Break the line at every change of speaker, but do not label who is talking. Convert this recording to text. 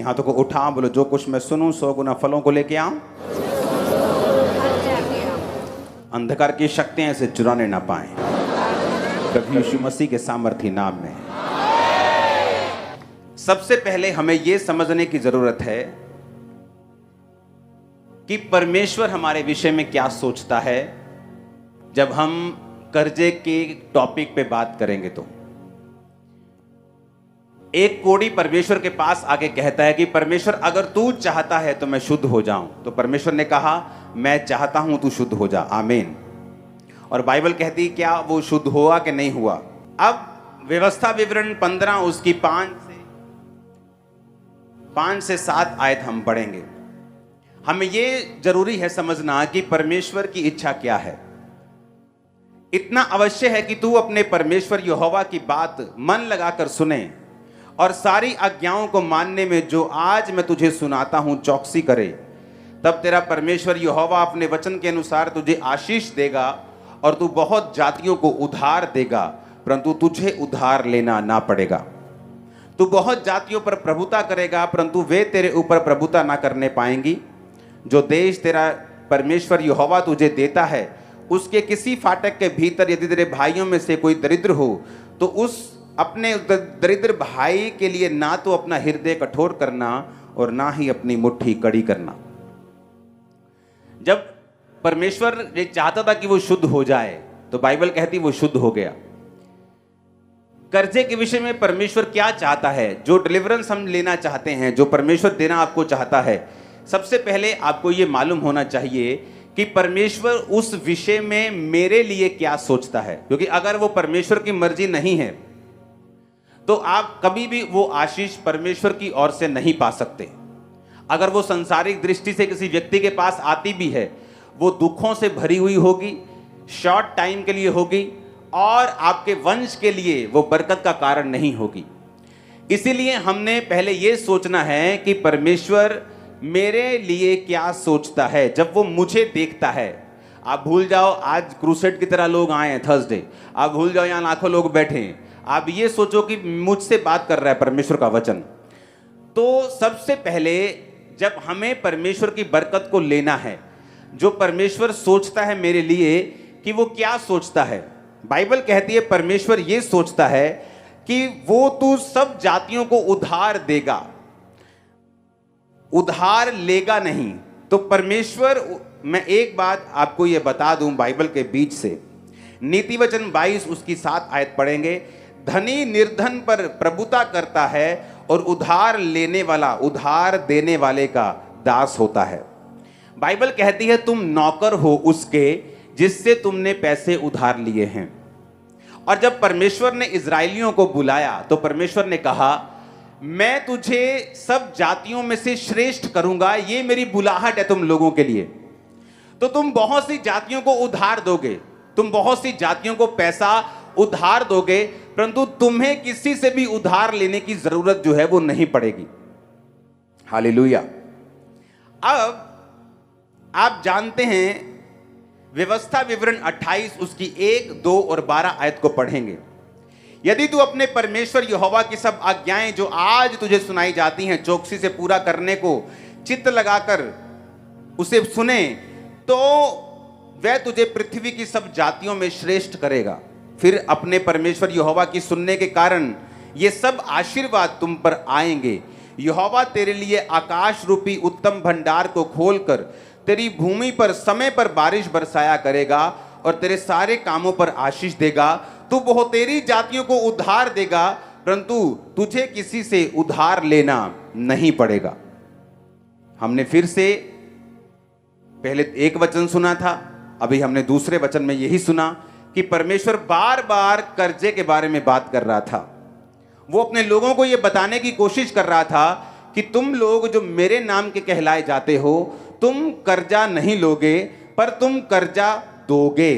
हाथों को उठा, बोलो जो कुछ मैं सुनूं 100 गुना फलों को लेके आऊं, अंधकार की शक्तियां इसे चुराने ना पाए, प्रभु यीशु मसीह के सामर्थी नाम में। सबसे पहले हमें यह समझने की जरूरत है कि परमेश्वर हमारे विषय में क्या सोचता है। जब हम कर्जे के टॉपिक पे बात करेंगे तो एक कोढ़ी परमेश्वर के पास आके कहता है कि परमेश्वर अगर तू चाहता है तो मैं शुद्ध हो जाऊं। तो परमेश्वर ने कहा मैं चाहता हूं तू शुद्ध हो जा, आमीन। और बाइबल कहती क्या वो शुद्ध हुआ कि नहीं हुआ। अब व्यवस्था विवरण 15 उसकी 5 से 7 आयत हम पढ़ेंगे। हमें ये जरूरी है समझना कि परमेश्वर की इच्छा क्या है। इतना अवश्य है कि तू अपने परमेश्वर यहोवा की बात मन लगाकर सुने और सारी आज्ञाओं को मानने में जो आज मैं तुझे सुनाता हूं चौकसी करे। तब तेरा परमेश्वर यहोवा अपने वचन के अनुसार तुझे आशीष देगा और तू बहुत जातियों को उधार देगा, परंतु तुझे उधार लेना ना पड़ेगा। तू बहुत जातियों पर प्रभुता करेगा, परंतु वे तेरे ऊपर प्रभुता ना करने पाएंगी। जो देश तेरा परमेश्वर यहोवा तुझे देता है उसके किसी फाटक के भीतर यदि तेरे भाइयों में से कोई दरिद्र हो तो उस अपने दरिद्र भाई के लिए ना तो अपना हृदय कठोर करना और ना ही अपनी मुट्ठी कड़ी करना। जब परमेश्वर ये चाहता था कि वो शुद्ध हो जाए तो बाइबल कहती वो शुद्ध हो गया। कर्जे के विषय में परमेश्वर क्या चाहता है, जो डिलीवरेंस हम लेना चाहते हैं, जो परमेश्वर देना आपको चाहता है, सबसे पहले आपको ये मालूम होना चाहिए कि परमेश्वर उस विषय में मेरे लिए क्या सोचता है। क्योंकि अगर वो परमेश्वर की मर्जी नहीं है तो आप कभी भी वो आशीष परमेश्वर की ओर से नहीं पा सकते। अगर वो संसारिक दृष्टि से किसी व्यक्ति के पास आती भी है वो दुखों से भरी हुई होगी, शॉर्ट टाइम के लिए होगी और आपके वंश के लिए वो बरकत का कारण नहीं होगी। इसीलिए हमने पहले ये सोचना है कि परमेश्वर मेरे लिए क्या सोचता है। जब वो मुझे देखता है, आप भूल जाओ आज क्रूसेड की तरह लोग आए हैं थर्सडे, आप भूल जाओ यहाँ लाखों लोग बैठे हैं, आप ये सोचो कि मुझसे बात कर रहा है परमेश्वर का वचन। तो सबसे पहले जब हमें परमेश्वर की बरकत को लेना है, जो परमेश्वर सोचता है मेरे लिए कि वो क्या सोचता है। बाइबल कहती है परमेश्वर ये सोचता है कि वो तू सब जातियों को उधार देगा, उधार लेगा नहीं। तो परमेश्वर, मैं एक बात आपको ये बता दूं बाइबल के बीच से, नीति वचन 22 उसकी 7 आयत पढ़ेंगे। धनी निर्धन पर प्रभुता करता है और उधार लेने वाला उधार देने वाले का दास होता है। बाइबल कहती है तुम नौकर हो उसके जिससे तुमने पैसे उधार लिए हैं। और जब परमेश्वर ने इजराइलियों को बुलाया तो परमेश्वर ने कहा मैं तुझे सब जातियों में से श्रेष्ठ करूंगा। ये मेरी बुलाहट है तुम लोगों के लिए। तो तुम बहुत सी जातियों को उधार दोगे, तुम बहुत सी जातियों को पैसा उधार दोगे, परंतु तुम्हें किसी से भी उधार लेने की जरूरत जो है वो नहीं पड़ेगी। हालेलुया। अब आप जानते हैं व्यवस्था विवरण 28 उसकी 1, 2 और 12 आयत को पढ़ेंगे। यदि तू अपने परमेश्वर यहोवा की सब आज्ञाएं जो आज तुझे सुनाई जाती हैं चौकसी से पूरा करने को चित्त लगाकर उसे सुने तो वह तुझे पृथ्वी की सब जातियों में श्रेष्ठ करेगा। फिर अपने परमेश्वर यहोवा की सुनने के कारण ये सब आशीर्वाद तुम पर आएंगे। यहोवा तेरे लिए आकाश रूपी उत्तम भंडार को खोलकर तेरी भूमि पर समय पर बारिश बरसाया करेगा और तेरे सारे कामों पर आशीष देगा। तू बहुतेरी जातियों को उधार देगा, परंतु तुझे किसी से उधार लेना नहीं पड़ेगा। हमने फिर से पहले एक वचन सुना था, अभी हमने दूसरे वचन में यही सुना कि परमेश्वर बार बार कर्जे के बारे में बात कर रहा था। वो अपने लोगों को यह बताने की कोशिश कर रहा था कि तुम लोग जो मेरे नाम के कहलाए जाते हो तुम कर्जा नहीं लोगे पर तुम कर्जा दोगे।